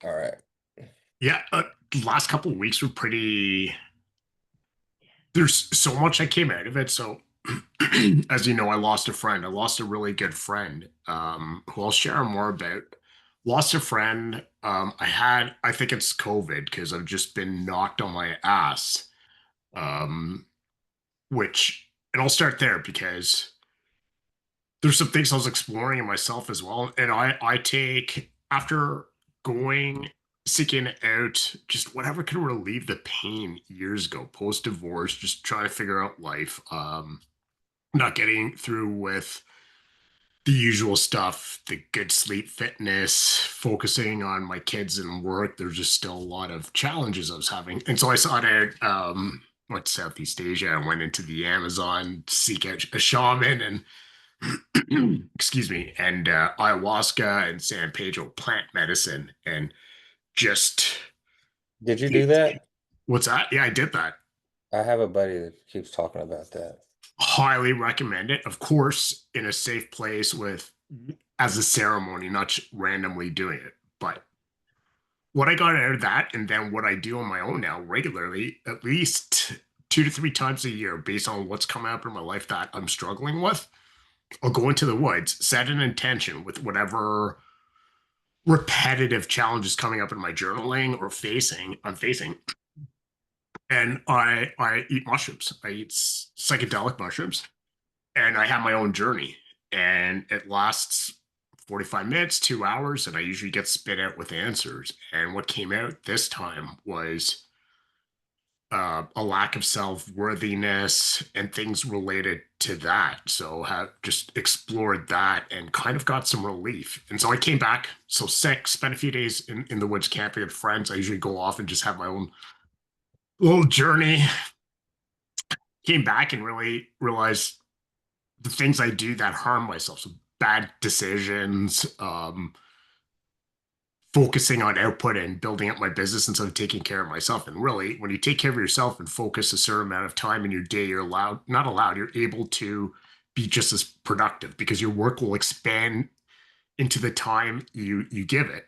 All right. Yeah, last couple of weeks were pretty. There's so much that came out of it. So, as you know, I lost a friend. I lost a really good friend, who I'll share more about. Lost a friend. I think it's COVID because I've just been knocked on my ass. Um, and I'll start there because there's some things I was exploring in myself as well. And I take after going seeking out just whatever can relieve the pain years ago, post divorce, just trying to figure out life. Not getting through with the usual stuff, the good sleep, fitness, focusing on my kids and work. There's just still a lot of challenges I was having. And so I sought out what Southeast Asia. I went into the Amazon to seek out a shaman and excuse me, and ayahuasca and San Pedro plant medicine, and just Did you do it, that? what's that? Yeah, I did that. I have a buddy that keeps talking about that. Highly recommend it. Of course, in a safe place with as a ceremony, not just randomly doing it. But what I got out of that, and then what I do on my own now regularly, at least 2 to 3 times a year, based on what's coming up in my life that I'm struggling with, I'll go into the woods, set an intention with whatever repetitive challenges coming up in my journaling or facing I'm facing, and I eat mushrooms. I eat psychedelic mushrooms, and I have my own journey, and it lasts 45 minutes, 2 hours, and I usually get spit out with answers. And what came out this time was a lack of self-worthiness and things related to that. So have just explored that and kind of got some relief. And so I came back so sick, spent a few days in the woods camping with friends. I usually go off and just have my own little journey. Came back and really realized the things I do that harm myself. So bad decisions, focusing on output and building up my business instead of taking care of myself. And really, when you take care of yourself and focus a certain amount of time in your day, not allowed, you're able to be just as productive because your work will expand into the time you give it.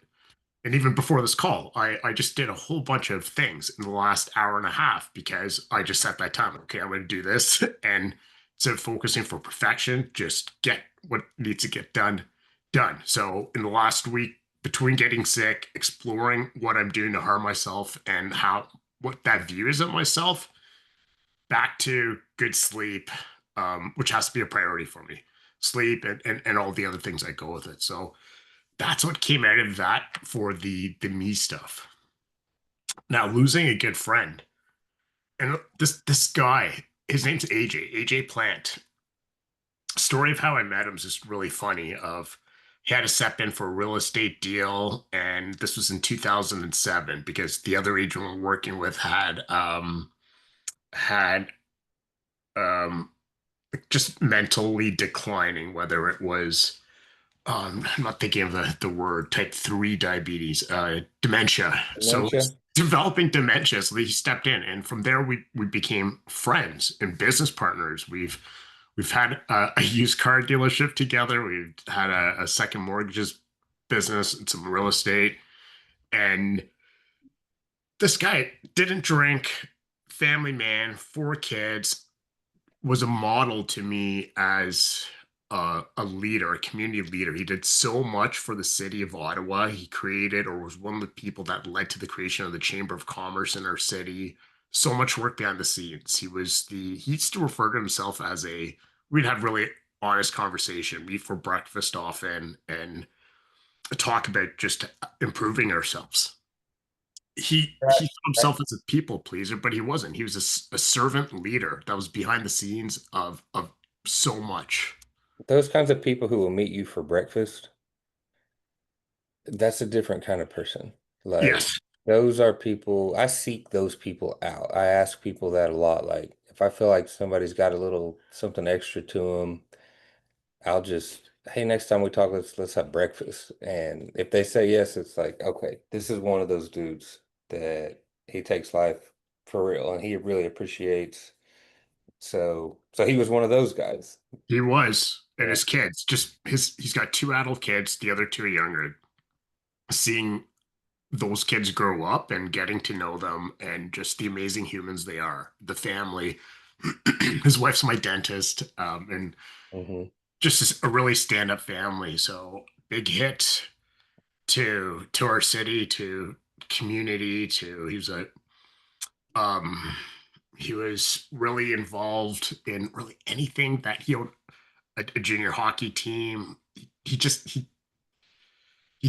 And even before this call, I just did a whole bunch of things in the last hour and a half because I just set that time. Okay, I'm going to do this. And instead of focusing for perfection, just get what needs to get done. So in the last week, between getting sick, exploring what I'm doing to harm myself and what that view is of myself, back to good sleep, which has to be a priority for me. Sleep and all the other things that go with it. So that's what came out of that for the me stuff. Now losing a good friend, and this guy, his name's AJ Plant. Story of how I met him is just really funny. Of He had to step in for a real estate deal, and this was in 2007 because the other agent we're working with had um just mentally declining, whether it was I'm not thinking of the word type 3 diabetes, dementia. So Dementia? developing dementia. So he stepped in, and from there we became friends and business partners. We've had a used car dealership together. We've had a second mortgages business and some real estate. And this guy didn't drink, family man, 4 kids, was a model to me as a leader, a community leader. He did so much for the city of Ottawa. He created or was one of the people that led to the creation of the Chamber of Commerce in our city. So much work behind the scenes. He used to refer to himself as we'd have really honest conversation, meet for breakfast often, and talk about just improving ourselves. He saw Right. himself as a people pleaser, but he wasn't. He was a servant leader that was behind the scenes of so much. Those kinds of people who will meet you for breakfast, that's a different kind of person. Like, Yes, those are people, I seek those people out. I ask people that a lot. Like, if I feel like somebody's got a little something extra to them, I'll just, hey, next time we talk, let's have breakfast. And if they say yes, it's like, okay, this is one of those dudes that he takes life for real and he really appreciates. So he was one of those guys. he was. And Yeah. his kids, he's got 2 adult kids, the other two are younger. Seeing those kids grow up and getting to know them and just the amazing humans they are, the family. His wife's my dentist, and Hmm. just a really stand-up family. So big hit to our city, to community, to um he was really involved in really anything that he owned a junior hockey team. He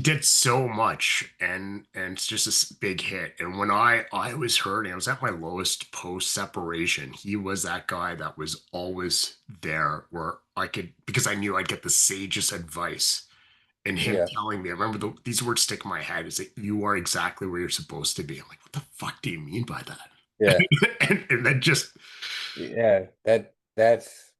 did so much, and it's just this big hit. And when I was hurting, I was at my lowest post separation. He was that guy that was always there where I could, because I knew I'd get the sagest advice, and him Yeah, telling me, I remember these words stick in my head, is that you are exactly where you're supposed to be. I'm like, what the fuck do you mean by yeah, that? And then just yeah. That's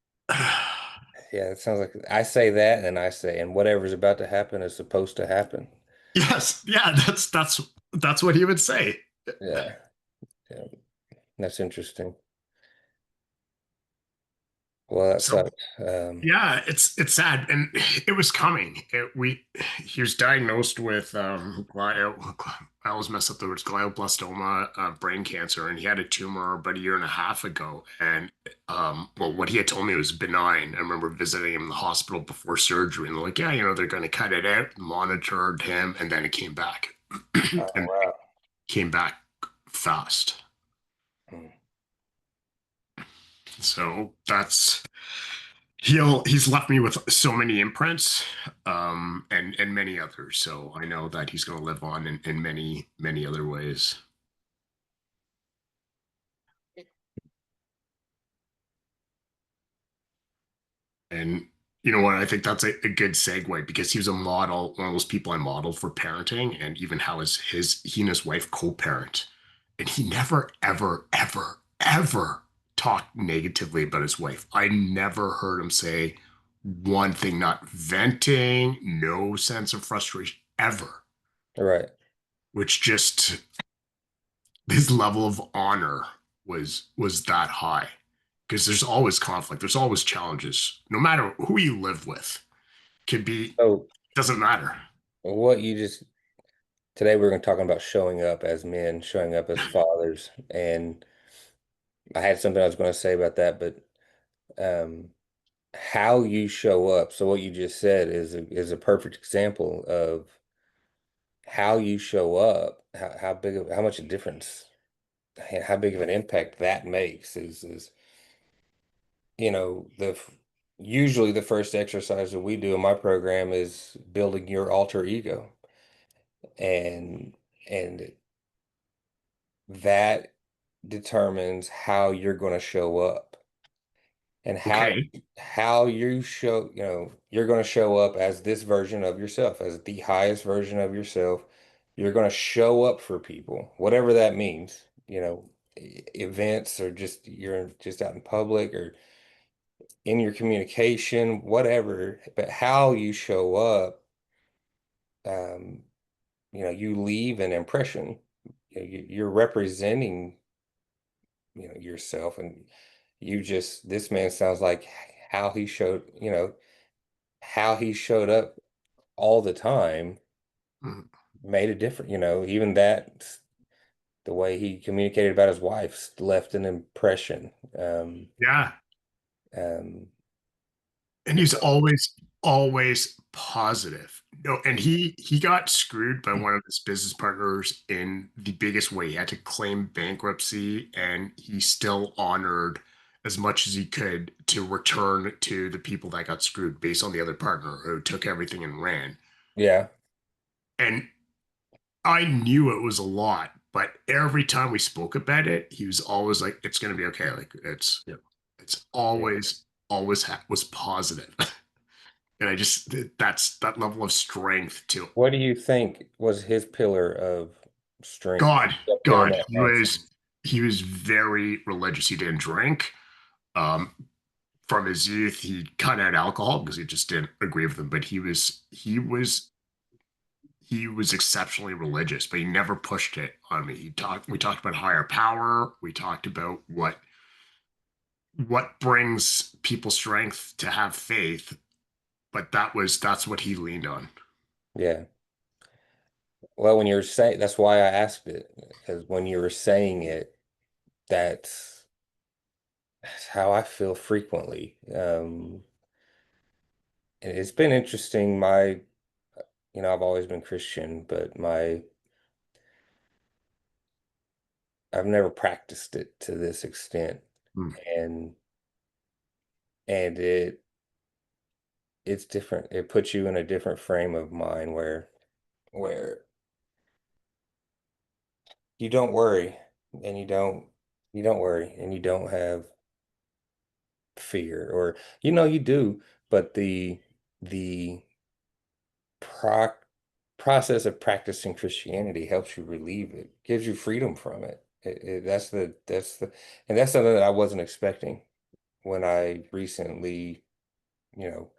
yeah. It sounds like I say that, and I say, and whatever's about to happen is supposed to happen. yes, yeah, that's what he would say. Yeah, yeah. That's interesting. Well, that So sucks. yeah, it's sad, and it was coming. He was diagnosed with I always mess up the words, glioblastoma, brain cancer, and he had a tumor about a year and a half ago. And well, what he had told me was benign. I remember visiting him in the hospital before surgery, and they're like, yeah, they're going to cut it out, monitored him, and then it came back, Oh, and wow. came back fast. Mm. So he's left me with so many imprints, and many others. So I know that he's going to live on in many other ways. And you know what? I think that's a good segue, because he was a model, one of those people I modeled for parenting, and even how he and his wife co-parent, and he never ever talked negatively about his wife. I never heard him say one thing, not venting, no sense of frustration ever, Right. which just his level of honor was that high, because there's always conflict, there's always challenges, no matter who you live with. Could be, So, doesn't matter. what you just today we're going to talking about showing up as men, showing up as fathers, and I had something I was going to say about that, but um, how you show up. So what you just said is a perfect example of how you show up, how big of how much a difference, how big of an impact that makes is the usually the first exercise that we do in my program is building your alter ego, and and that determines how you're going to show up, and Okay. how you show, you're going to show up as this version of yourself, as the highest version of yourself. You're going to show up for people, whatever that means, events, or just you're just out in public, or in your communication, whatever. But how you show up, um, you leave an impression. You're representing, yourself, and this man sounds like how he showed, how he showed up all the time Mhm. made a difference. Even that, the way he communicated about his wife left an impression. Yeah. Um, And he's always positive. No, and he got screwed by one of his business partners in the biggest way. He had to claim bankruptcy, and he still honored as much as he could to return to the people that got screwed based on the other partner who took everything and ran. yeah, And I knew it was a lot, but every time we spoke about it, he was always like, "It's gonna be okay." Like it's yeah. always was positive. And I just, that's that level of strength to What do you think was his pillar of strength God. during God, that time frame? he was very religious. He didn't drink. Um, from his youth, he cut out alcohol because he just didn't agree with them. But he was exceptionally religious, but he never pushed it on me. We talked about higher power. We talked about what brings people strength to have faith, but that's what he leaned on. Yeah. Well, when you're saying, that's why I asked it, because when you were saying it, that's, that's how I feel frequently. And it's been interesting. I've always been Christian, but I've never practiced it to this extent. Mm. And, and it's different. It puts you in a different frame of mind where you don't worry and you don't worry and you don't have fear or you do, but the pro process of practicing Christianity helps you relieve it, gives you freedom from it. And that's something that I wasn't expecting when I recently, you know,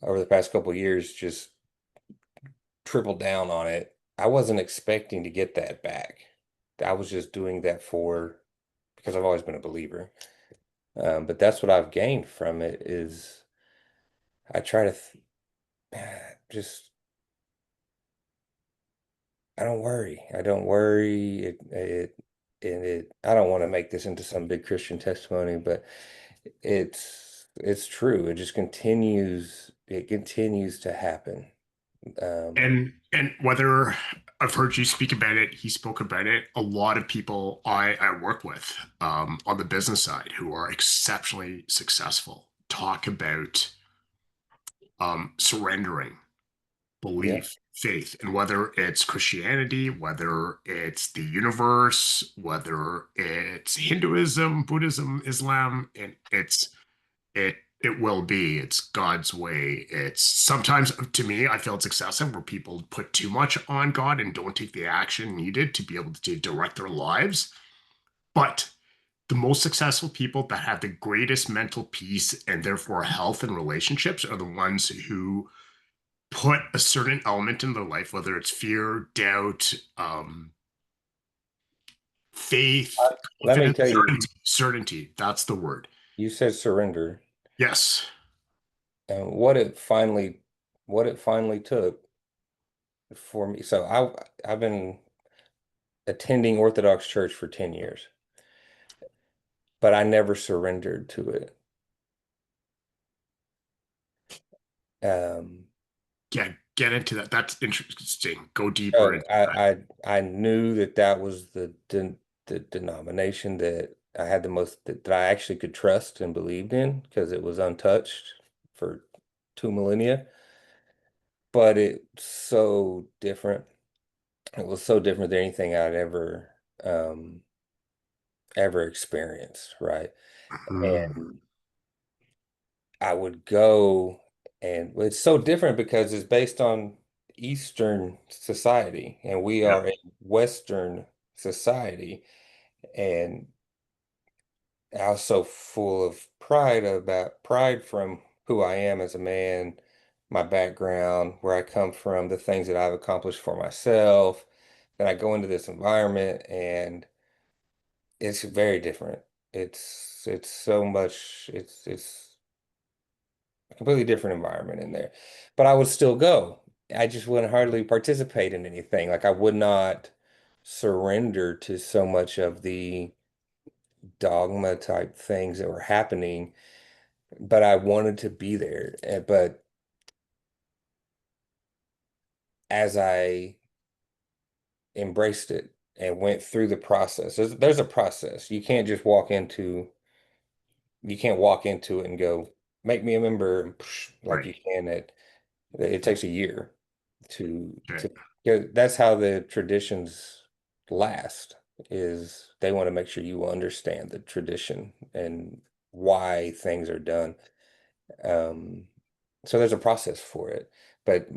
over the past couple of years, just tripled down on it. I wasn't expecting to get that back. I was just doing that because I've always been a believer. But that's what I've gained from it is I try to just I don't worry. I don't worry. I don't want to make this into some big Christian testimony, but it's true. It continues to happen. Um, And whether I've heard you speak about it, he spoke about it. A lot of people I work with on the business side who are exceptionally successful talk about surrendering yeah. belief, faith, and whether it's Christianity, whether it's the universe, whether it's Hinduism, Buddhism, Islam, and it will be. It's God's way. It's sometimes to me, I feel it's excessive where people put too much on God and don't take the action needed to be able to direct their lives. But the most successful people that have the greatest mental peace and therefore health and relationships are the ones who put a certain element in their life, whether it's fear, doubt, faith, Let me confidence, tell you, certainty. Certainty. That's the word. you said surrender, Yes. and what it finally took for me. So I've been attending Orthodox church for 10 years, but I never surrendered to it. Um, Get into that. That's interesting. Go deeper So into that. I knew that that was the denomination that I had the most that I actually could trust and believed in because it was untouched for 2 millennia. But it's so different. It was so different than anything I'd um, ever experienced, right? Mm, And I would go, and well, it's so different because it's based on Eastern society, and we yeah. are a Western society. And I was so full of pride from who I am as a man, my background, where I come from, the things that I've accomplished for myself. Then I go into this environment and it's very different. It's so much it's a completely different environment in there. But I would still go. I just wouldn't hardly participate in anything. Like I would not surrender to so much of the dogma type things that were happening, but I wanted to be there. But as I embraced it and went through the process, there's a process. You can't walk into it and go, make me a member and like Right. you can it takes a year Okay. to that's how the traditions last is they want to make sure you understand the tradition and why things are done. Um, so there's a process for it. But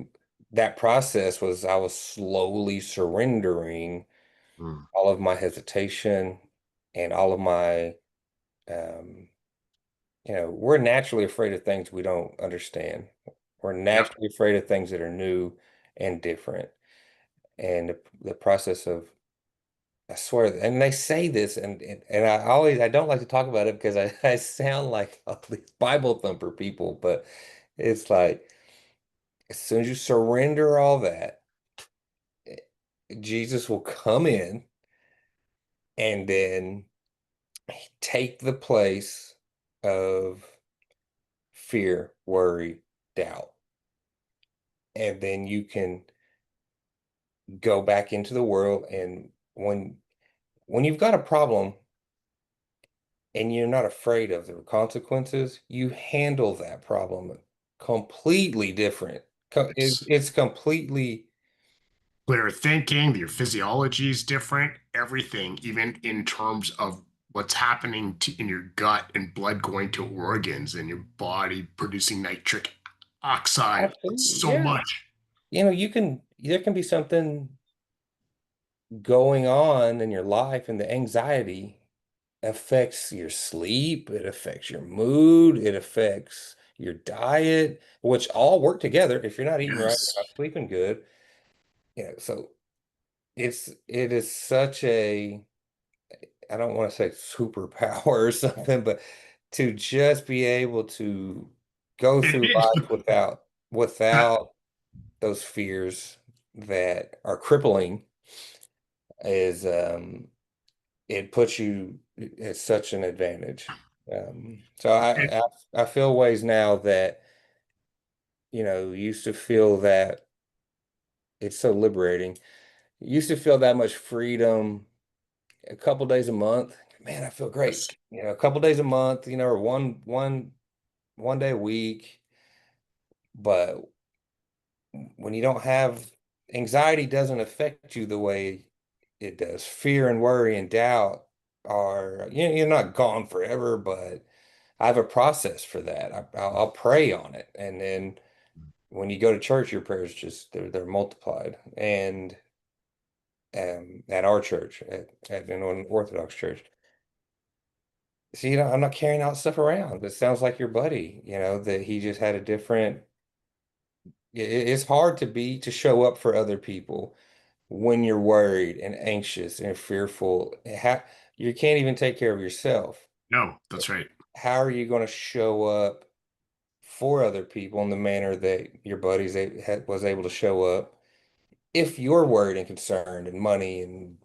that process was I was slowly surrendering Mm, all of my hesitation and all of my um, we're naturally afraid of things we don't understand. We're yep. naturally afraid of things that are new and different. And the process of I swear, and they say this, and I don't like to talk about it because I sound like all these Bible thumper people, but it's like as soon as you surrender all that, Jesus will come in and then take the place of fear, worry, doubt. And then you can go back into the world. And when you've got a problem and you're not afraid of the consequences, you handle that problem completely different. It's It's completely clear thinking, your physiology is different, everything, even in terms of what's happening in your gut and blood going to organs and your body producing nitric oxide. absolutely, So yeah. much. There can be something going on in your life, and the anxiety affects your sleep, it affects your mood, it affects your diet, which all work together. If you're not eating right, you're Yes. not sleeping good. So it is such a, I don't want to say superpower or something, but to just be able to go It through is, but life without those fears that are crippling is it puts you at such an advantage. So it, I feel ways now that, used to feel that it's so liberating. Used to feel that much freedom a couple days a month. Man, I feel great. yes. A couple days a month, or one day a week. But when you don't have anxiety doesn't affect you the way it does. Fear and worry and doubt are, you're not gone forever, but I have a process for that. I'll pray on it. And then when you go to church, your prayers just, they're multiplied. And at our church, at an Orthodox church. See, I'm not carrying out stuff around. It sounds like your buddy, that he just had a different, it's hard to show up for other people when you're worried and anxious and fearful. You can't even take care of yourself. No, that's right. How are you going to show up for other people in the manner that your buddies was able to show up if you're worried and concerned and money and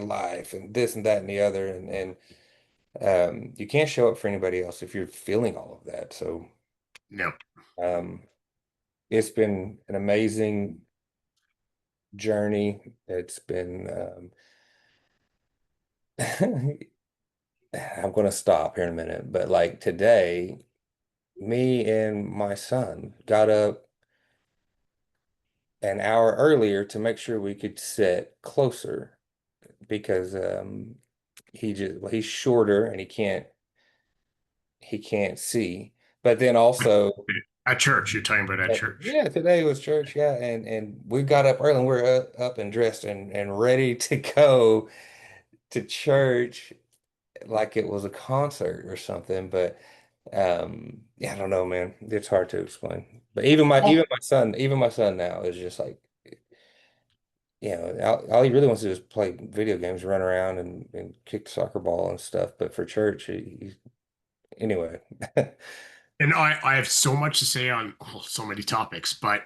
life and this and that and the other and you can't show up for anybody else if you're feeling all of that. So No. um, it's been an amazing journey. It's been I'm going to stop here in a minute, but like today, me and my son got up an hour earlier to make sure we could sit closer because he's shorter and he can't see. But then also At church, you're talking about at church. yeah, today was church, yeah, and we got up early and we're up and dressed and ready to go to church like it was a concert or something. But yeah, I don't know, man. It's hard to explain. But Oh, even my son now is just like, all he really wants to do is play video games, run around and kick the soccer ball and stuff. But for church, anyway. and I have so much to say on so many topics, but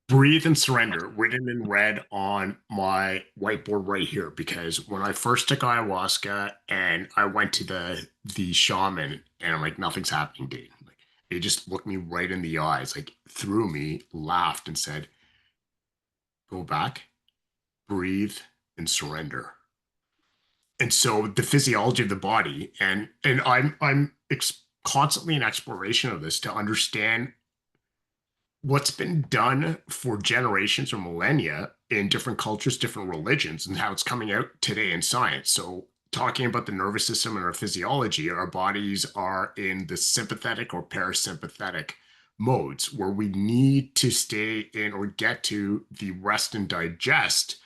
breathe and surrender written in red on my whiteboard right here because when I first took ayahuasca and I went to the shaman and I'm like nothing's happening, dude. Like he just looked me right in the eyes, like threw me, laughed and said, "Go back, breathe and surrender." And so the physiology of the body and I'm constantly in exploration of this to understand what's been done for generations or millennia in different cultures, different religions, and how it's coming out today in science. So, talking about the nervous system and our physiology, our bodies are in the sympathetic or parasympathetic modes where we need to stay in or get to the rest and digest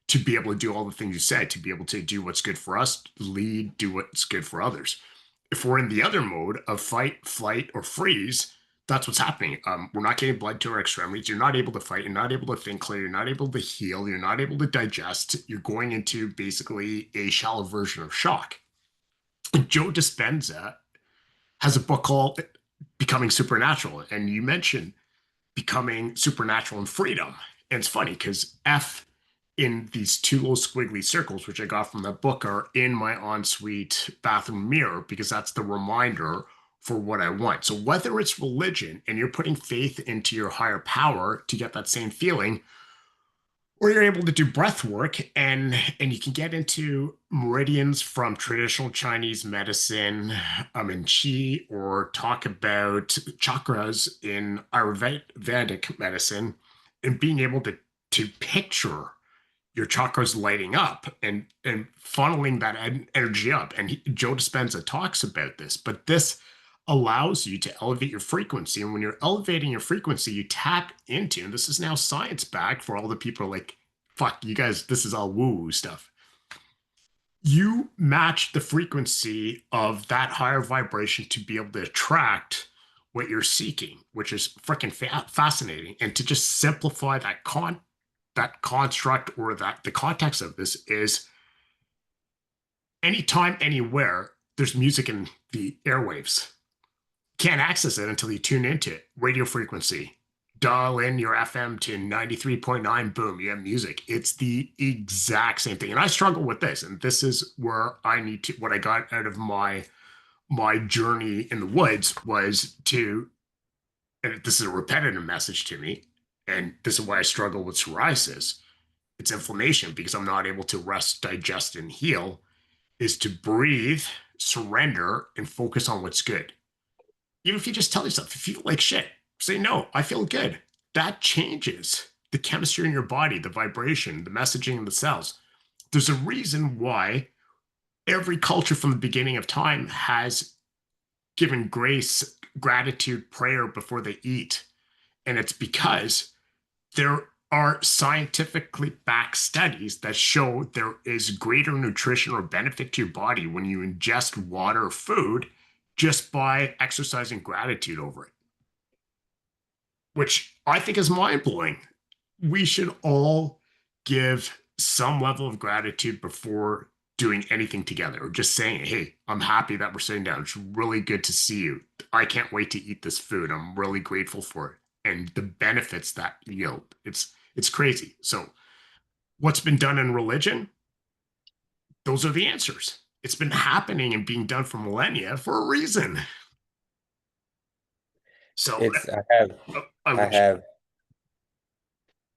to be able to do all the things you said, to be able to do what's good for us, lead, do what's good for others. If we're in the other mode of fight, flight, or freeze, that's what's happening. We're not getting blood to our extremities. You're not able to fight. You're not able to think clear. You're not able to heal. You're not able to digest. You're going into basically a shallow version of shock. Joe Dispenza has a book called Becoming Supernatural. And you mentioned becoming supernatural and freedom. And it's funny because F in these two little squiggly circles, which I got from that book, are in my ensuite bathroom mirror because that's the reminder for what I want. So whether it's religion and you're putting faith into your higher power to get that same feeling, or you're able to do breath work and you can get into meridians from traditional Chinese medicine, in qi, or talk about chakras in Ayurvedic medicine, and being able to picture your chakras lighting up and funneling that energy up. And Joe Dispenza talks about this, but this allows you to elevate your frequency. And when you're elevating your frequency, you tap into, and this is now science backed for all the people like, fuck, you guys, this is all woo woo stuff. You match the frequency of that higher vibration to be able to attract what you're seeking, which is freaking fascinating. And to just simplify that construct, or that the context of this is anytime, anywhere, there's music in the airwaves. Can't access it until you tune into it. Radio frequency. Dial in your FM to 93.9, boom, you have music. It's the exact same thing. And I struggle with this. And this is where I need to, what I got out of my journey in the woods was to, and this is a repetitive message to me, and this is why I struggle with psoriasis. It's inflammation because I'm not able to rest, digest, and heal, is to breathe, surrender, and focus on what's good. Even if you just tell yourself, if you feel like shit, say, no, I feel good. That changes the chemistry in your body, the vibration, the messaging in the cells. There's a reason why every culture from the beginning of time has given grace, gratitude, prayer before they eat. And it's because there are scientifically backed studies that show there is greater nutrition or benefit to your body when you ingest water or food just by exercising gratitude over it, which I think is mind blowing. We should all give some level of gratitude before doing anything together, or just saying, hey, I'm happy that we're sitting down. It's really good to see you. I can't wait to eat this food. I'm really grateful for it. And the benefits that yield. It's crazy. So what's been done in religion, those are the answers. It's been happening and being done for millennia for a reason. So It's I I wish. have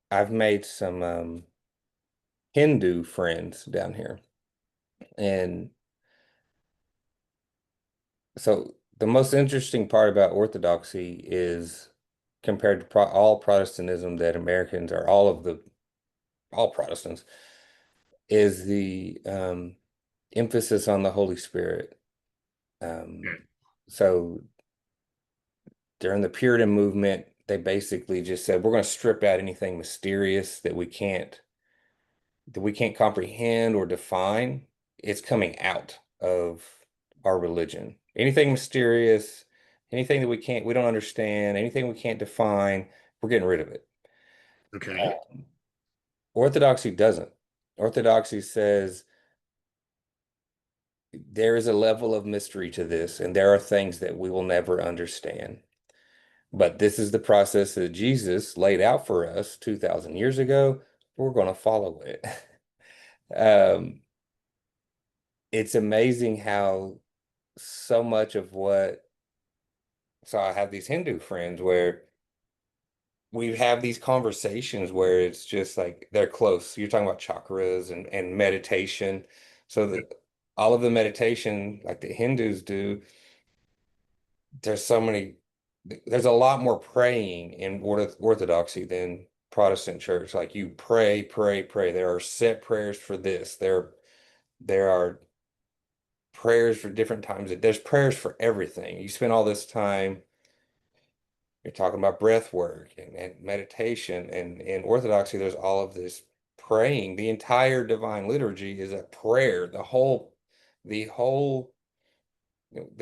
I've made some Hindu friends down here. And so the most interesting part about Orthodoxy is compared to all Protestantism that Americans are all Protestants is the emphasis on the Holy Spirit. Um, so during the Puritan movement, they basically just said we're going to strip out anything mysterious that we can't comprehend or define. It's coming out of our religion. Anything mysterious, anything that we don't understand, anything we can't define, we're getting rid of it. Okay. Um, Orthodoxy doesn't. Orthodoxy says there is a level of mystery to this, and there are things that we will never understand. But this is the process that Jesus laid out for us 2,000 years ago. We're going to follow it. Um, it's amazing how so much of what, so I have these Hindu friends where we have these conversations where it's just like they're close. You're talking about chakras and meditation. So that all of the meditation, like the Hindus do, there's so many, there's a lot more praying in Orthodoxy than Protestant church. Like you pray, pray, pray. There are set prayers for this. There are prayers for different times. There's prayers for everything. You spend all this time, you're talking about breath work and meditation. And in Orthodoxy, there's all of this praying. The entire divine liturgy is a prayer. The whole, the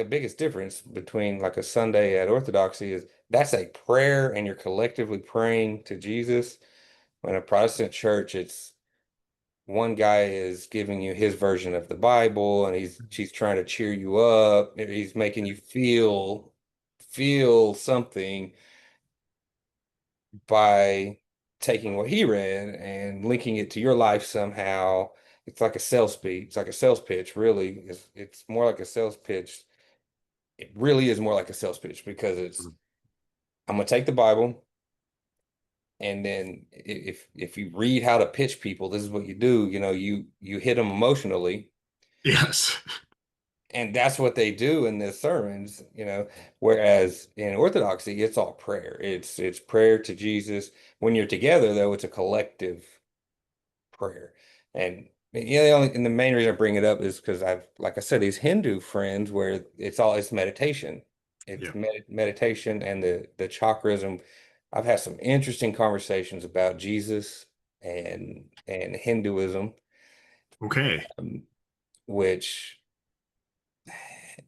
biggest difference between like a Sunday at Orthodoxy is that's a prayer and you're collectively praying to Jesus. When a Protestant church, it's one guy is giving you his version of the Bible and she's trying to cheer you up. He's making you feel something by taking what he read and linking it to your life somehow. It's like a sales speech. It's like a sales pitch, really. It's more like a sales pitch. It really is more like a sales pitch because it's I'm gonna take the Bible and then if you read how to pitch people, this is what you do. You hit them emotionally, Yes. and that's what they do in the sermons. Whereas in Orthodoxy, it's all prayer. It's prayer to Jesus. When you're together, though, it's a collective prayer. And the main reason I bring it up is because like I said, these Hindu friends where it's meditation. It's Yeah. meditation and the chakras. And I've had some interesting conversations about Jesus and Hinduism, Okay. um, which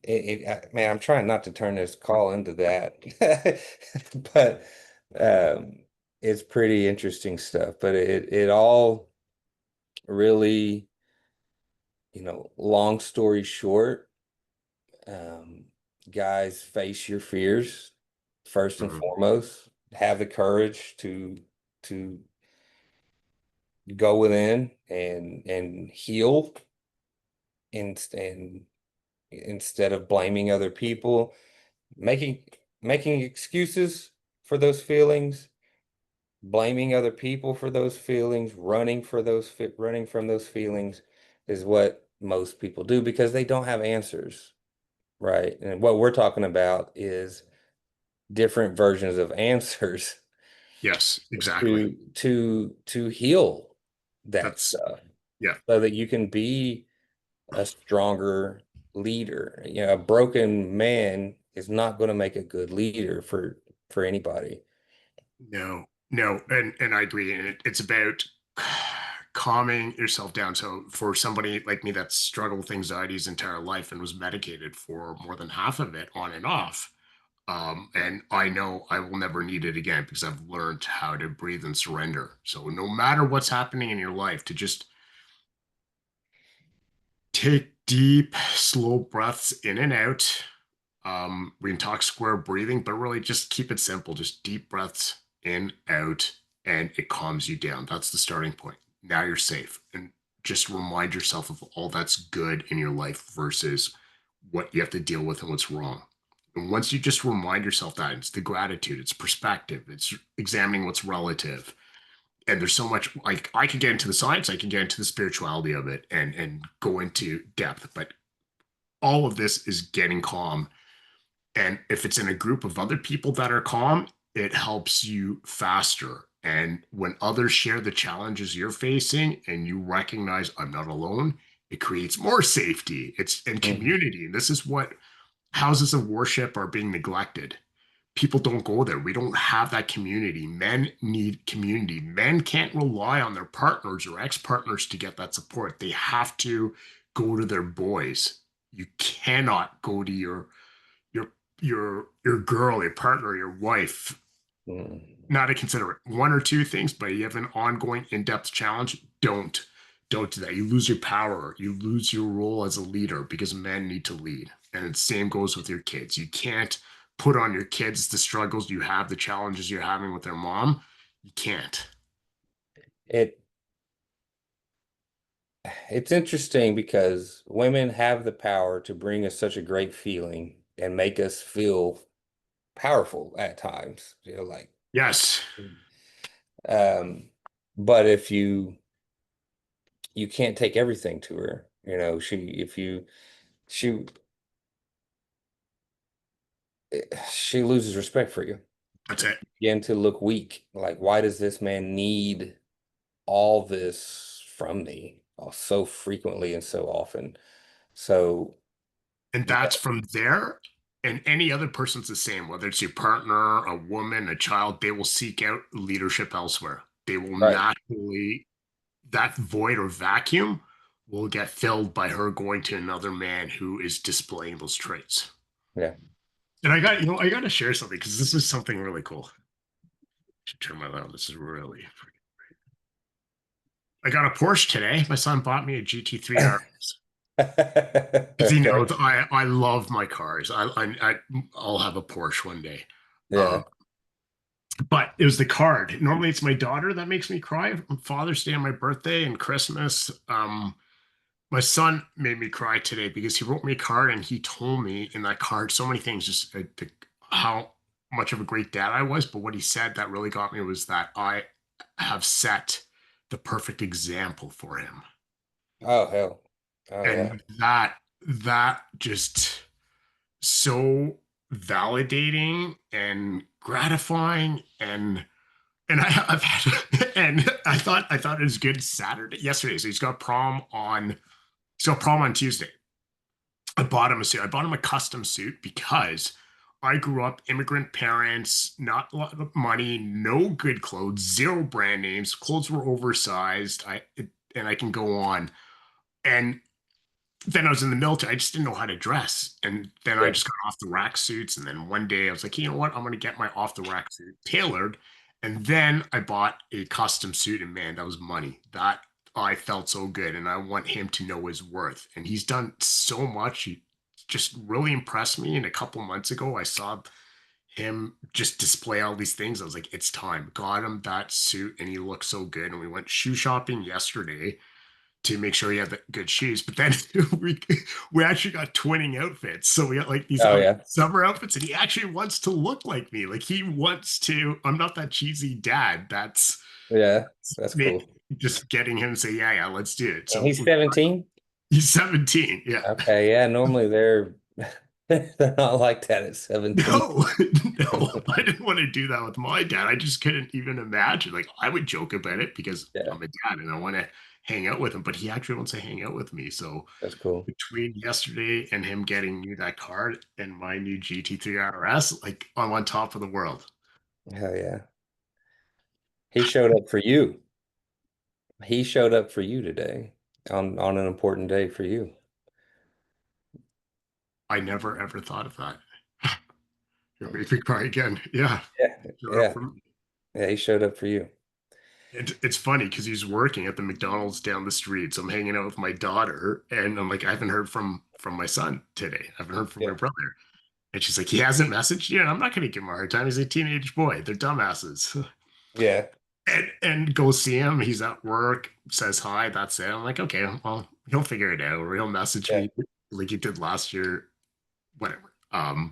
man, I'm trying not to turn this call into that, but um, it's pretty interesting stuff. But it all really. Long story short, um, guys, face your fears first and Mhm. foremost. Have the courage to go within and heal and instead of blaming other people, making making excuses for those feelings, blaming other people for those feelings, running from those feelings is what most people do because they don't have answers. Right. And what we're talking about is different versions of answers Yes, exactly. to heal that That's stuff yeah. so that you can be a stronger leader. A broken man is not going to make a good leader for anybody. No, no, and I agree. And it's about calming yourself down. So for somebody like me that struggled with anxiety his entire life and was medicated for more than half of it on and off, and I know I will never need it again because I've learned how to breathe and surrender. So no matter what's happening in your life, to just take deep, slow breaths in and out. We can talk square breathing, but really just keep it simple. Just deep breaths in, out, and it calms you down. That's the starting point. Now you're safe. And just remind yourself of all that's good in your life versus what you have to deal with and what's wrong. And once you just remind yourself that, it's the gratitude, it's perspective, it's examining what's relative. And there's so much like I can get into the science, I can get into the spirituality of it and go into depth, but all of this is getting calm, and if it's in a group of other people that are calm, it helps you faster. And when others share the challenges you're facing and you recognize I'm not alone, it creates more safety. It's in Mhm. community. And this is what houses of worship are being neglected. People don't go there. We don't have that community. Men need community. Men can't rely on their partners or ex-partners to get that support. They have to go to their boys. You cannot go to your your girl, your partner, your wife. Mhm. Not to consider it one or two things, but you have an ongoing in-depth challenge. Don't do that. You lose your power. You lose your role as a leader because men need to lead. And the same goes with your kids. You can't put on your kids the struggles you have, the challenges you're having with their mom. You can't. It it's interesting because women have the power to bring us such a great feeling and make us feel powerful at times. Like Yes. um, but if you can't take everything to her, she she loses respect for you. That's it. Begin to look weak. Like, why does this man need all this from me so frequently and so often? So, And yeah, that's from there. And any other person's the same, whether it's your partner, a woman, a child, they will seek out leadership elsewhere. They will right. naturally, that void or vacuum will get filled by her going to another man who is displaying those traits. Yeah. And I got to share something because this is something really cool. I should turn my light on. This is really, I got a Porsche today. My son bought me a GT3 RS because he Okay. knows I love my cars. I'll have a Porsche one day. Um, Yeah. But it was the card. Normally it's my daughter that makes me cry on Father's Day and my birthday and Christmas. My son made me cry today because he wrote me a card and he told me in that card so many things, just how much of a great dad I was. But what he said that really got me was that I have set the perfect example for him. Oh hell. Oh yeah. And that just so validating and gratifying I've had and I thought it was good Saturday yesterday. So he's got prom on Tuesday. I bought him a suit. I bought him a custom suit because I grew up immigrant parents, not a lot of money, no good clothes, zero brand names. Clothes were oversized. And I can go on. And then I was in the military. I just didn't know how to dress. And then I Yeah. just got off the rack suits. And then one day I was like, you know what? I'm going to get my off the rack suit tailored. And then I bought a custom suit. And man, that was money. That I felt so good. And I want him to know his worth. And he's done so much. He just really impressed me. And a couple months ago, I saw him just display all these things. I was like, it's time. Got him that suit. And he looked so good. And we went shoe shopping yesterday to make sure he had the good shoes. But then we actually got twinning outfits. So we got like these Oh yeah. summer outfits, and he actually wants to look like me. Like he wants to. I'm not that cheesy dad. That's Yeah. That's make cool. just getting him to say, yeah, yeah, let's do it. And So he's 17? he's 17. Yeah. Okay, yeah, normally they're they're not like that at 17. No, no, I didn't want to do that with my dad. I just couldn't even imagine. Like I would joke about it because Yeah, I'm a dad and I want to hang out with him, but he actually wants to hang out with me. So that's cool. between yesterday and him getting me that card and my new GT3 RS, like I'm on top of the world. Hell yeah. He showed up for you. He showed up for you today on an important day for you. I never ever thought of that. You'll make me cry again. Yeah. Yeah, Showed up yeah, for me. yeah, he showed up for you. It's funny because he's working at the McDonald's down the street. So I'm hanging out with my daughter and I'm like, I haven't heard from my son today. I haven't heard from Yeah. my brother. And she's like, he hasn't messaged you. And I'm not going to give him a hard time. He's a teenage boy. They're dumbasses. Yeah, And go see him. He's at work, says hi. That's it. I'm like, okay, well, he'll figure it out, or he'll message yeah, me like he did last year, whatever.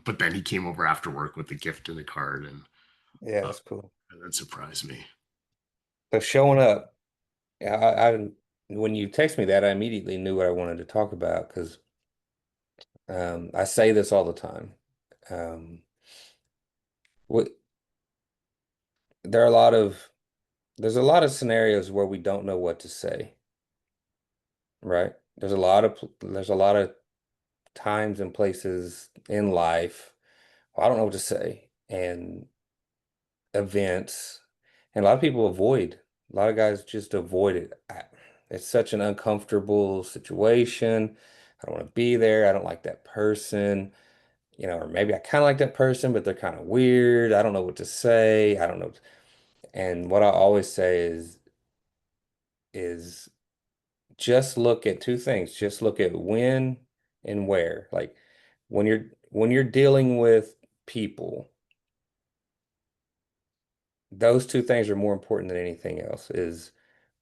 But then he came over after work with a gift and a card, yeah, uh, that's cool. and that surprised me. So showing up, yeah, when you text me that, I immediately knew what I wanted to talk about because I say this all the time. Um, what there are a lot of there's a lot of scenarios where we don't know what to say, right? There's a lot of times and places in life I don't know what to say, and events, and a lot of people avoid. A lot of guys just avoid it. It's such an uncomfortable situation. I don't want to be there. I don't like that person, or maybe I kind of like that person, but they're kind of weird. I don't know what to say. I don't know. And what I always say is just look at two things. Just look at when and where. Like when you're dealing with people, those two things are more important than anything else is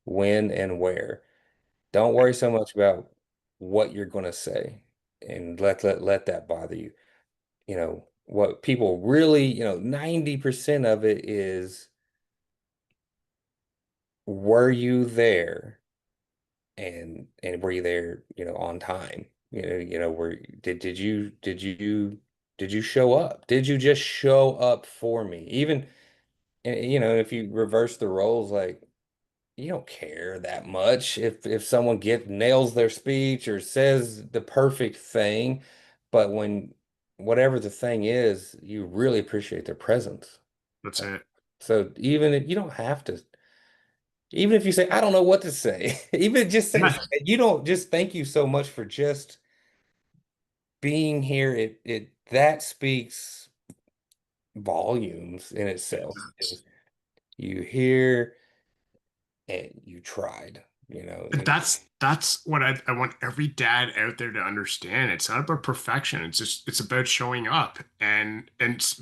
when and where. Don't worry so much about what you're going to say and let that bother you. What people really, 90% of it is were you there and were you there, on time? Were did you show up? Did you just show up for me? Even if you reverse the roles, like you don't care that much if someone get nails their speech or says the perfect thing, but when whatever the thing is, you really appreciate their presence. That's Like, it. so even if you don't have to, even if you say, I don't know what to say, even just say Yeah, you don't just thank you so much for just being here. It that speaks volumes in it itself. does. Is you hear and you tried. you know. That's what I want every dad out there to understand. It's not about perfection. It's about showing up and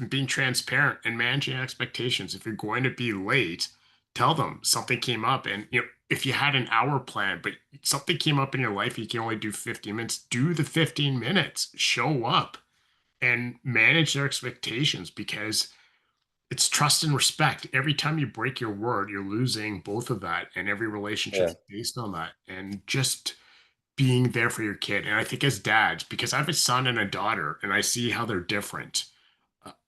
being transparent and managing expectations. If you're going to be late, tell them something came up, and if you had an hour plan, but something came up in your life, you can only do 15 minutes. Do the 15 minutes. Show up and manage their expectations because it's trust and respect. Every time you break your word, you're losing both of that, and every Yeah, relationship's based on that. And just being there for your kid. And I think as dads, because I have a son and a daughter, and I see how they're different.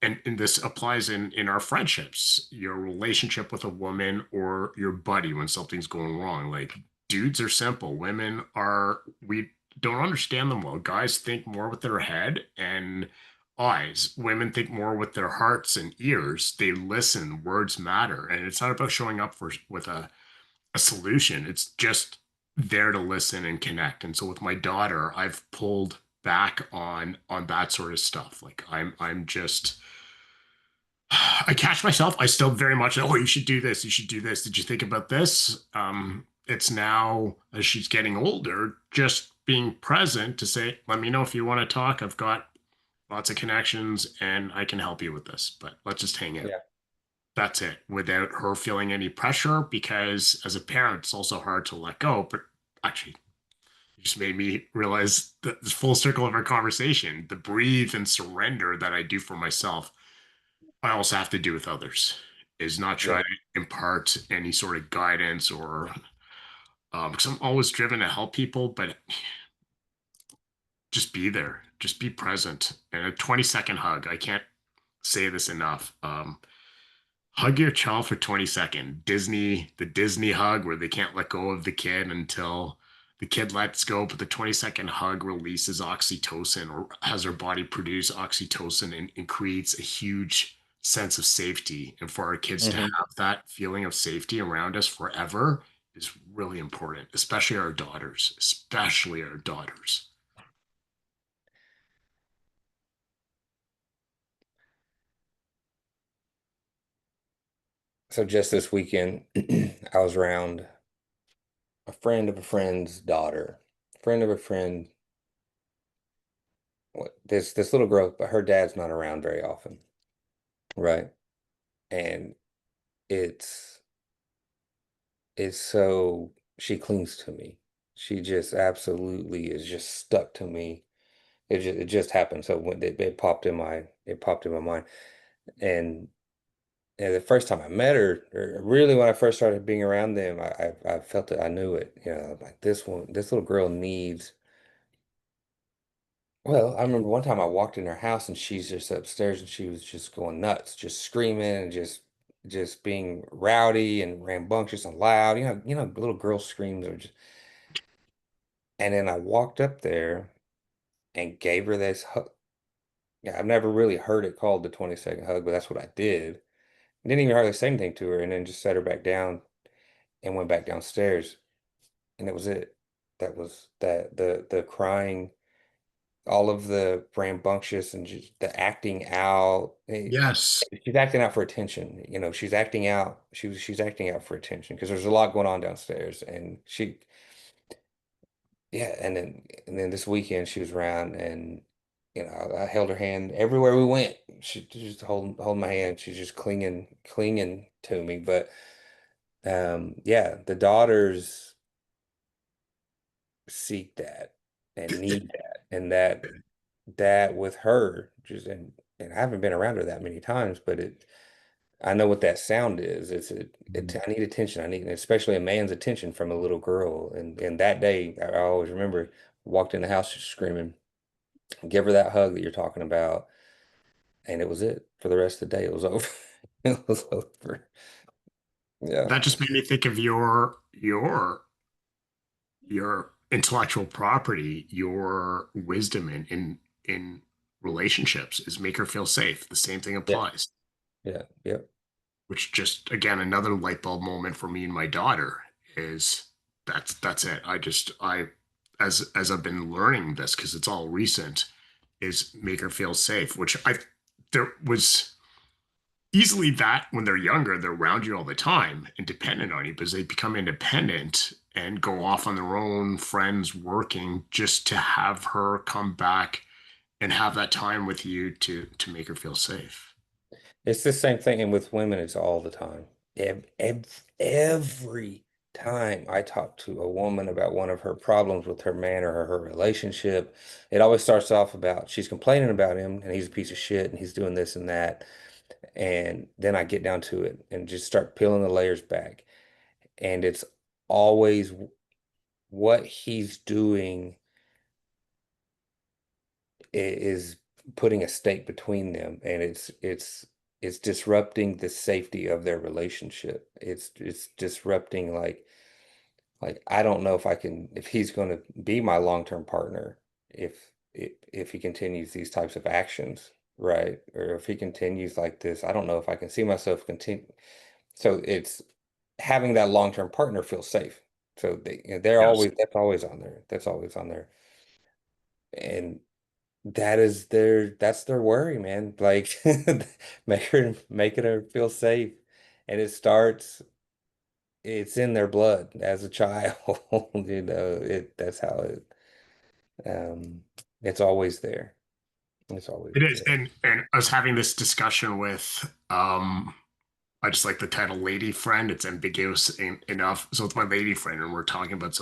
And this applies in our friendships, your relationship with a woman or your buddy when something's going wrong. Like dudes are simple, women are we don't understand them well. Guys think more with their head and eyes. Women think more with their hearts and ears. They listen. Words matter, and it's not about showing up for with a solution. It's just there to listen and connect. And so with my daughter, I've pulled back on that sort of stuff. Like I'm just I catch myself. I still very much, oh, you should do this. You should do this. Did you think about this? It's now as she's getting older, just being present to say, let me know if you want to talk. I've got lots of connections and I can help you with this, but let's just hang out. yeah, That's it without her feeling any pressure because as a parent, it's also hard to let go. But actually, you just made me realize the full circle of our conversation, the breathe and surrender that I do for myself, I also have to do with others, is not yeah, try to impart any sort of guidance or because I'm always driven to help people, but just be there, just be present. And a 20-second hug, I can't say this enough. Hug your child for 20 seconds. The Disney hug where they can't let go of the kid until the kid lets go, but the 20-second hug releases oxytocin or has our body produce oxytocin and creates a huge sense of safety. And for our kids to hmm have that feeling of safety around us forever is really important, especially our daughters, especially our daughters. So just this weekend, I was around a friend of a friend's daughter, friend of a friend. This little girl, but her dad's not around very often, right? And it's it's so she clings to me. She just absolutely is just stuck to me. It just happened. So when it popped in my mind, and and the first time I met her, or really when I first started being around them, I felt it. I knew it. You know, like this little girl needs. Well, I remember one time I walked in her house and she's just upstairs and she was just going nuts, just screaming and just being rowdy and rambunctious and loud. Little girl screams are just. And then I walked up there and gave her this hug. Yeah, I've never really heard it called the 20-second hug, but that's what I did. Didn't even hardly say anything to her, and then just set her back down and went back downstairs, and it was it. That was that the crying, all of the rambunctious and just the acting out. Yes. She's acting out for attention. She's acting out. She's acting out for attention because there's a lot going on downstairs, and yeah, and then this weekend she was around, and I held her hand everywhere we went. She just hold my hand. She's just clinging to me. But yeah, the daughters seek that and need that, and that with her just and I haven't been around her that many times, but I know what that sound is. I need attention. I need especially a man's attention from a little girl. And that day, I always remember walked in the house just screaming, give her that hug that you're talking about. And it was it for the rest of the day. It was over. It was over. Yeah. That just made me think of your intellectual property, your wisdom in relationships is make her feel safe. The same thing Yeah. applies, Yeah. Yeah. which just again another light bulb moment for me and my daughter is that's it. I as I've been learning this because it's all recent is make her feel safe, which I there was easily that when they're younger, they're around you all the time and dependent on you because they become independent and go off on their own, friends working, just to have her come back and have that time with you to make her feel safe. It's the same thing, and with women, it's all the time. Every time I talk to a woman about one of her problems with her man or her relationship, it always starts off about she's complaining about him and he's a piece of shit and he's doing this and that. And then I get down to it and just start peeling the layers back. And it's always what he's doing is putting a stake between them, and it's disrupting the safety of their relationship. It's disrupting like I don't know if he's going to be my long-term partner if he continues these types of actions, right? Or if he continues like this, I don't know if I can see myself continue. So it's having that long-term partner feel safe. So they're Yes. always that's always on there. That's always on there. And that's their worry, man. Like making her feel safe. And it's in their blood as a child. That's how um it's always there. It's always It is. there. And I was having this discussion with I just like the title lady friend. It's ambiguous enough. So it's my lady friend, and we're talking about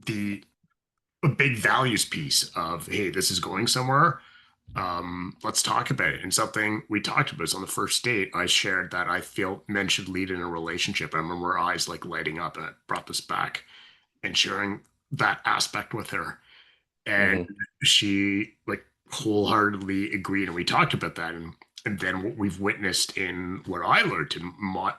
the a big values piece of, hey, this is going somewhere. Let's talk about it. And something we talked about is on the first date, I shared that I feel men should lead in a relationship. I remember her eyes like lighting up, and I brought this back and sharing that aspect with her. And Hmm. she like wholeheartedly agreed. And we talked about that. And then what we've witnessed in what I learned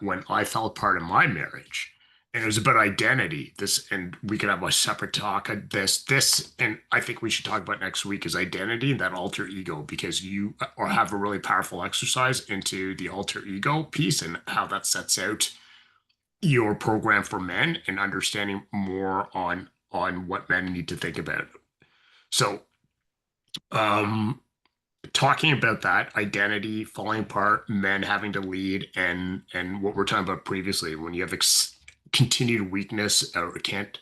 when I fell apart in my marriage. And it was about identity. This, and we could have a separate talk. And I think we should talk about next week is identity and that alter ego, because you or have a really powerful exercise into the alter ego piece and how that sets out your program for men and understanding more on what men need to think about. So, um, talking about that identity falling apart, men having to lead, and what we're talking about previously, when you have continued weakness or can't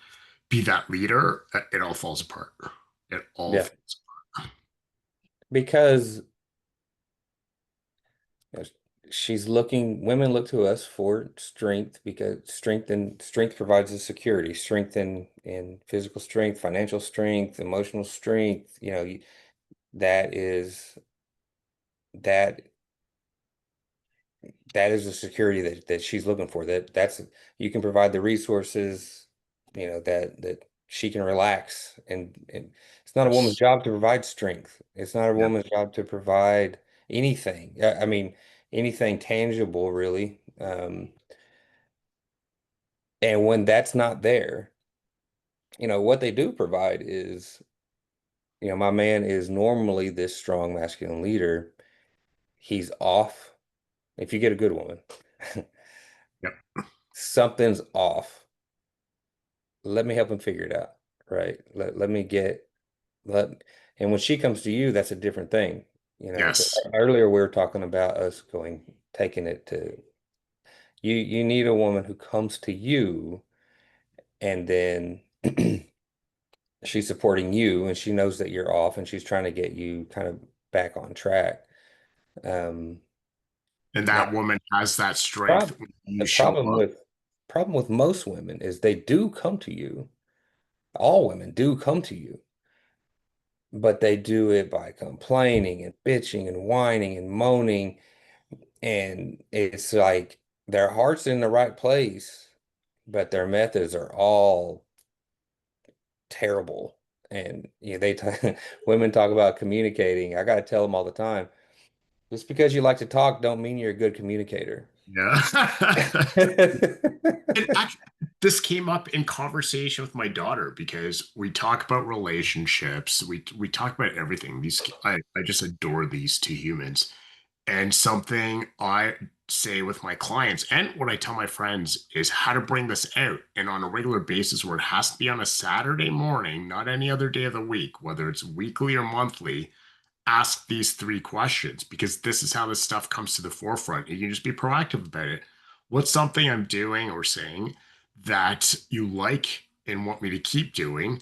be that leader, it all falls apart. It all Yeah. falls. Because you know, women look to us for strength because strength provides us security, strength in physical strength, financial strength, emotional strength. That is that that is the security that she's looking for. That's you can provide the resources, that she can relax. And it's not a woman's Yes. job to provide strength. It's not a Yeah. woman's job to provide anything. I mean, anything tangible, really. And when that's not there, what they do provide is, my man is normally this strong masculine leader. He's off. If you get a good woman, Yep. something's off. Let me help him figure it out, right? Let me get let and when she comes to you, that's a different thing. Yes. Earlier we were talking about us taking it to you need a woman who comes to you and then she's supporting you and she knows that you're off and she's trying to get you kind of back on track. Um, And now that woman has that strength prob when the you show up. problem with most women is they do come to you. All women do come to you, but they do it by complaining and bitching and whining and moaning. And it's like their heart's in the right place, but their methods are all terrible. And women talk about communicating. I got to tell them all the time, just because you like to talk don't mean you're a good communicator. Yeah. And actually, this came up in conversation with my daughter because we talk about relationships. We talk about everything. I just adore these two humans. And something I say with my clients and what I tell my friends is how to bring this out and on a regular basis where it has to be on a Saturday morning, not any other day of the week, whether it's weekly or monthly, ask these three questions because this is how this stuff comes to the forefront. You can just be proactive about it. What's something I'm doing or saying that you like and want me to keep doing?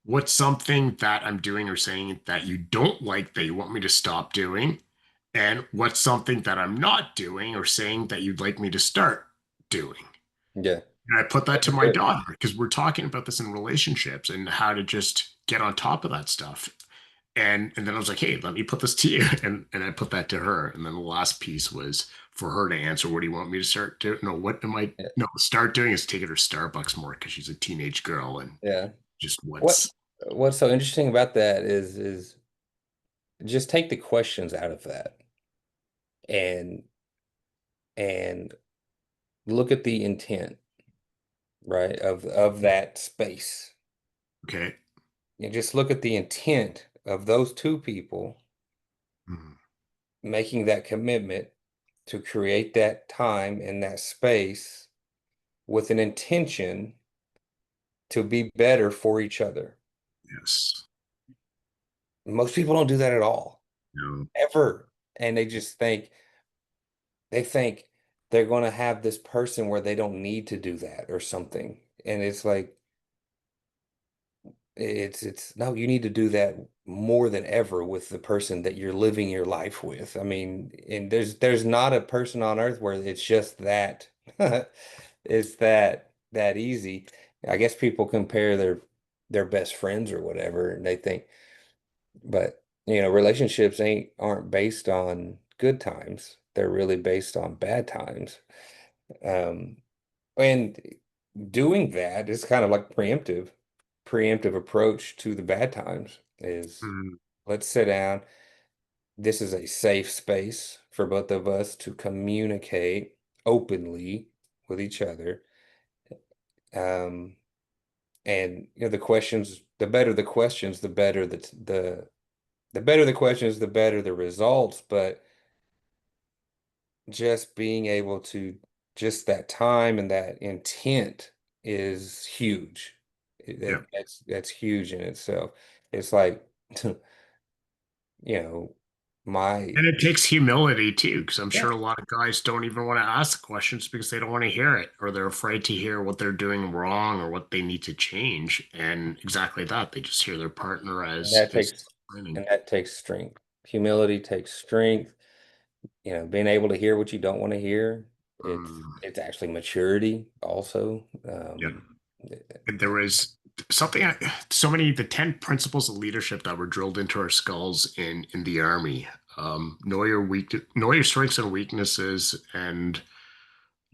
What's something that I'm doing or saying that you don't like that you want me to stop doing? And what's something that I'm not doing or saying that you'd like me to start doing? Yeah. And I put that Those to are my good. daughter because we're talking about this in relationships and how to just get on top of that stuff. And then I was like, hey, let me put this to you. And I put that to her. And then the last piece was for her to answer, what do you want me to start doing? No, what am I Yeah. no start doing is taking her Starbucks more because she's a teenage girl and Yeah. just What wants what's so interesting about that is just take the questions out of that and and look at the intent, right, of that space. okay. And just look at the intent of those two people Mm, making that commitment to create that time and that space with an intention to be better for each other. yes. Most people don't do that at all, No. ever. And they think they're going to have this person where they don't need to do that or something. And it's like it's no, you need to do that more than ever with the person that you're living your life with. I mean, and there's not a person on earth where it's just that it's that easy. I guess people compare their best friends or whatever, and they think, but relationships aren't based on good times. They're really based on bad times. Um, and doing that is kind of like preemptive approach to the bad times is Mm, let's sit down. This is a safe space for both of us to communicate openly with each other. Um, and the questions, the better the questions, the better the questions, the better the results. But just being able to just that time and that intent is huge. yeah. That's huge in itself. It's like, you know, my And it takes humility too, because I'm yeah, sure a lot of guys don't even want to ask questions because they don't want to hear it, or they're afraid to hear what they're doing wrong or what they need to change. And exactly that, they just hear their partner and as complaining. that takes strength. Humility takes strength. Being able to hear what you don't want to hear. It's Mm, it's actually maturity also. yeah. And there was something, so many, the 10 principles of leadership that were drilled into our skulls in the army. Know your strengths and weaknesses, and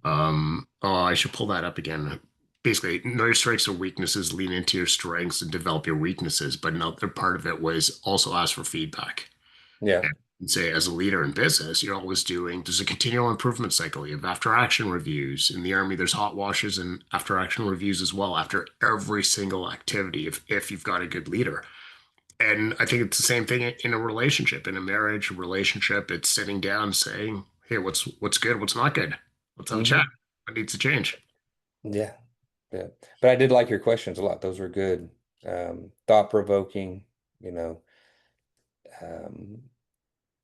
oh, I should pull that up again. Basically, know your strengths and weaknesses, lean into your strengths, and develop your weaknesses. But another part of it was also ask for feedback. Yeah. And say, as a leader in business, you're always doing, there's a continual improvement cycle. You have after action reviews. In the Army, there's hot washes and after action reviews as well after every single activity if you've got a good leader. And I think it's the same thing in a relationship, in a marriage relationship. It's sitting down saying, hey, what's good, what's not good? Let's have a chat. Hmm. What needs to change? Yeah. Yeah. But I did like your questions a lot. Those were good. Thought-provoking, you know. Um,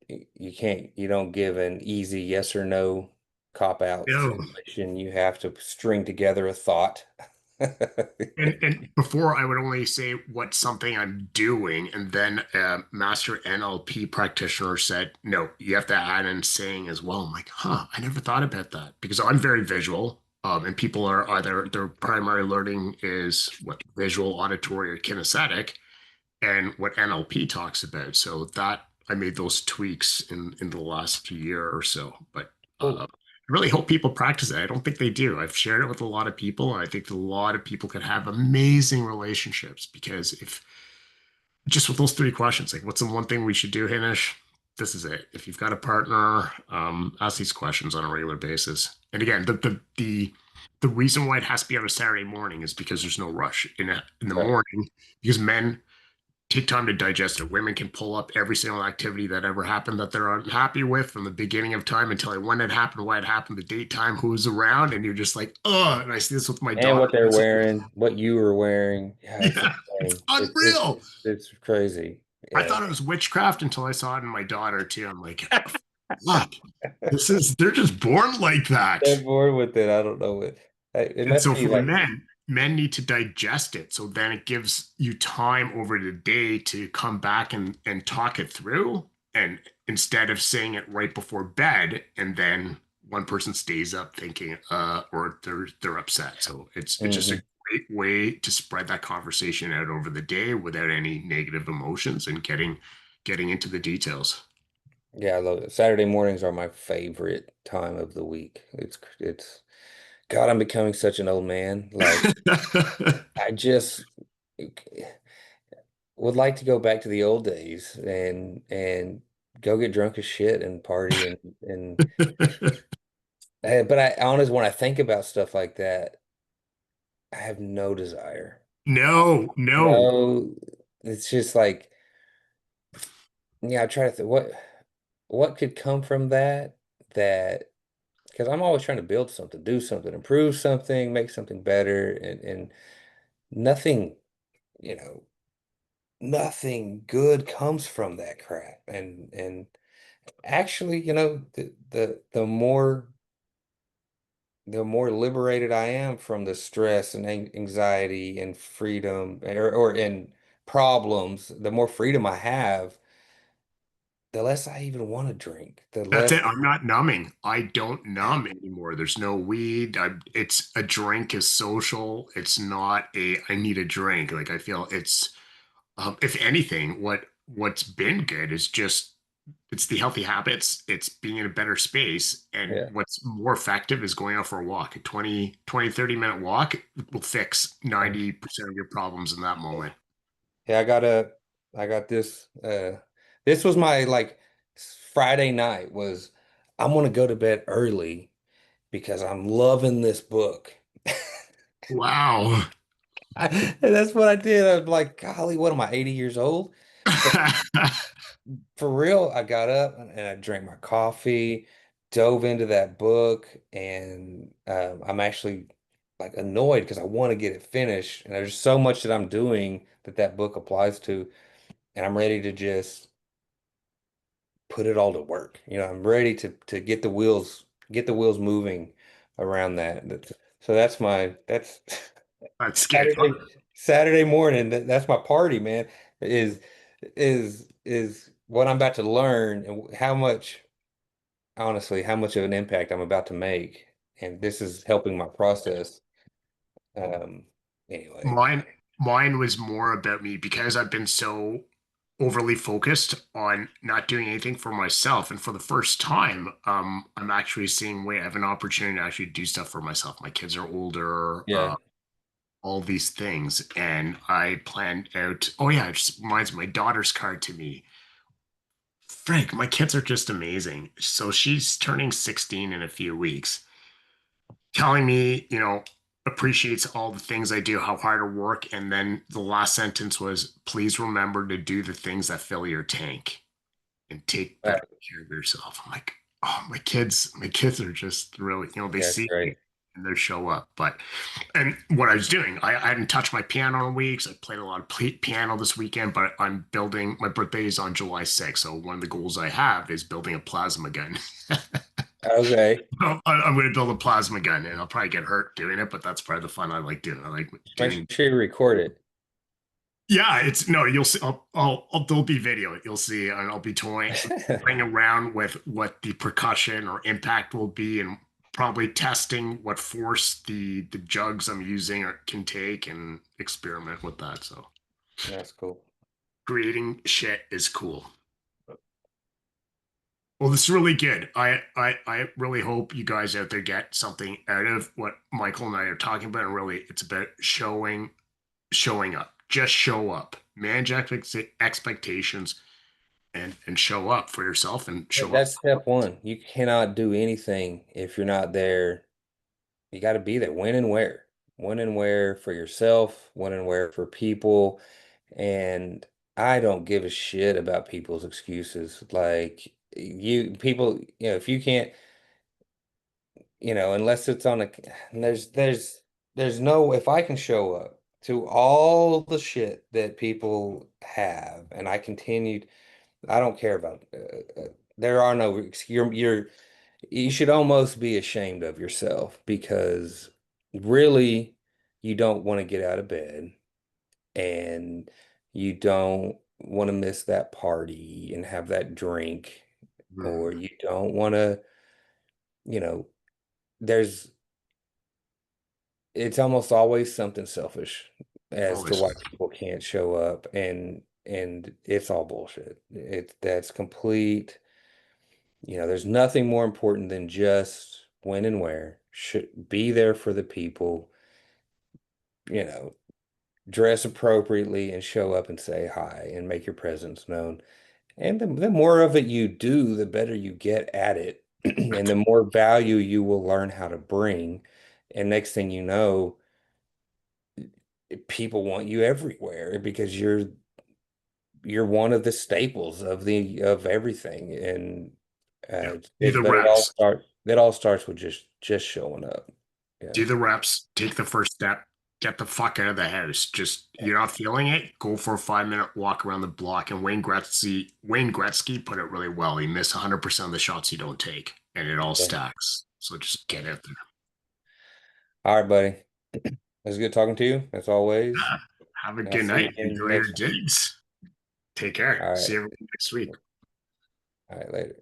you don't give an easy yes or no cop out You know, situation. You have to string together a thought. and before I would only say what's something I'm doing, and then a master NLP practitioner said, no, you have to add in saying as well. I'm like, huh, I never thought about that because I'm very visual. And people are either their primary learning is what visual, auditory, or kinesthetic, and what NLP talks about. So that I made those tweaks in the last year or so. But Cool. I really hope people practice it. I don't think they do. I've shared it with a lot of people, and I think a lot of people could have amazing relationships because if just with those three questions, like what's the one thing we should do, Hanish? This is it. If you've got a partner, ask these questions on a regular basis. And again, the reason why it has to be on a Saturday morning is because there's no rush in the Right. morning because men take time to digest it. Women can pull up every single activity that ever happened that they're unhappy with from the beginning of time until when it happened, why it happened, the date, time, who was around, and you're just like, oh. And I see this with my And daughter. what they're wearing, what you were wearing. Yeah, it's Yeah, it's insane. unreal. It's crazy. I Yeah. thought it was witchcraft until I saw it in my daughter too. I'm like, fuck, they're just born like that. They're bored with it. I don't know it. It And must so be for like, men need to digest it. So then it gives you time over the day to come back and talk it through. And instead of saying it right before bed, and then one person stays up thinking, or they're upset. So it's just a mhm. great way to spread that conversation out over the day without any negative emotions and getting into the details. Yeah, I love it. Saturday mornings are my favorite time of the week. It's God, I'm becoming such an old man. Like I just would like to go back to the old days and go get drunk as shit and party and but I honestly when I think about stuff like that, I have no desire. No, no. No, it's just like yeah, I try to think what could come from that because I'm always trying to build something, do something, improve something, make something better and nothing, you know, nothing good comes from that crap. And actually, you know, the more liberated I am from the stress and anxiety and freedom or in problems, the more freedom I have, the less I even want to drink, the That's less it. I'm not numbing. I don't numb anymore. There's no weed. It's a drink is social. It's not a I need a drink. Like I feel it's if anything, what's been good is just it's the healthy habits. It's being in a better space. And yeah. what's more effective is going out for a walk. A 30-minute walk will fix 90% of your problems in that moment. Yeah, I got this this was my like Friday night was I'm gonna go to bed early because I'm loving this book. Wow. And that's what I did. I'm like, golly, what am I, 80 years old? But for real, I got up and I drank my coffee, dove into that book, and I'm actually like annoyed because I want to get it finished. And there's so much that I'm doing that that book applies to, and I'm ready to just put it all to work. You know, I'm ready to get the wheels moving around that. So that's That's good. Saturday morning. That's my party, man. Is is what I'm about to learn and how much honestly how much of an impact I'm about to make. And this is helping my process. Um, anyway, Mine, mine was more about me because I've been so overly focused on not doing anything for myself. And for the first time, I'm actually seeing, wait, I have an opportunity to actually do stuff for myself. My kids are older, yeah, all these things. And I planned out, oh yeah, it just reminds me, my daughter's card to me. Frank, my kids are just amazing. So she's turning 16 in a few weeks, telling me, appreciates all the things I do, how hard I work. And then the last sentence was, please remember to do the things that fill your tank and take better care of yourself. I'm like, oh, my kids are just really, they yeah, it's see me great. and they show up. And what I was doing, I hadn't touched my piano in weeks. I played a lot of piano this weekend, but I'm building, my birthday is on July 6th. So one of the goals I have is building a plasma gun. Okay, I'm going to build a plasma gun and I'll probably get hurt doing it, but that's part of the fun I like doing. I like make doing. sure you record it. Yeah, it's no, you'll see. There'll be video. You'll see, and I'll be toying around with what the percussion or impact will be, and probably testing what force the jugs I'm using can take, and experiment with that. So That's cool. creating shit is cool. Well, this is really good. I really hope you guys out there get something out of what Michael and I are talking about. And really, it's about showing up. Just show up. Manage expectations and show up for yourself and show up. That's step one. You cannot do anything if you're not there. You got to be there. When and where. When and where for yourself, when and where for people. And I don't give a shit about people's excuses. Like people, if you can't, unless it's on a, there's no, if I can show up to all the shit that people have and I continued, I don't care about, there are no, you should almost be ashamed of yourself because really you don't want to get out of bed and you don't want to miss that party and have that drink, or Mm, you don't want to, you know, there's it's almost always something selfish as to always. why people can't show up, and it's all bullshit. That's complete, there's nothing more important than just when and where should be there for the people, you know, dress appropriately and show up and say hi and make your presence known. And the more of it you do, the better you get at it, and the more value you will learn how to bring. And next thing you know, people want you everywhere because you're one of the staples of everything. And Yeah. Do the but reps. it all starts with just showing up. Yeah. Do the reps. Take the first step. Get the fuck out of the house. Just you're not feeling it. Go for a 5 minute walk around the block. And Wayne Gretzky put it really well. He missed 100% of the shots you don't take, and it all Yeah. stacks. So just get out there. All right, buddy. It was good talking to you as always. Have a And I'll good see you night. again Enjoy your next week. digs. Take care. All See right. everyone next week. All right, later.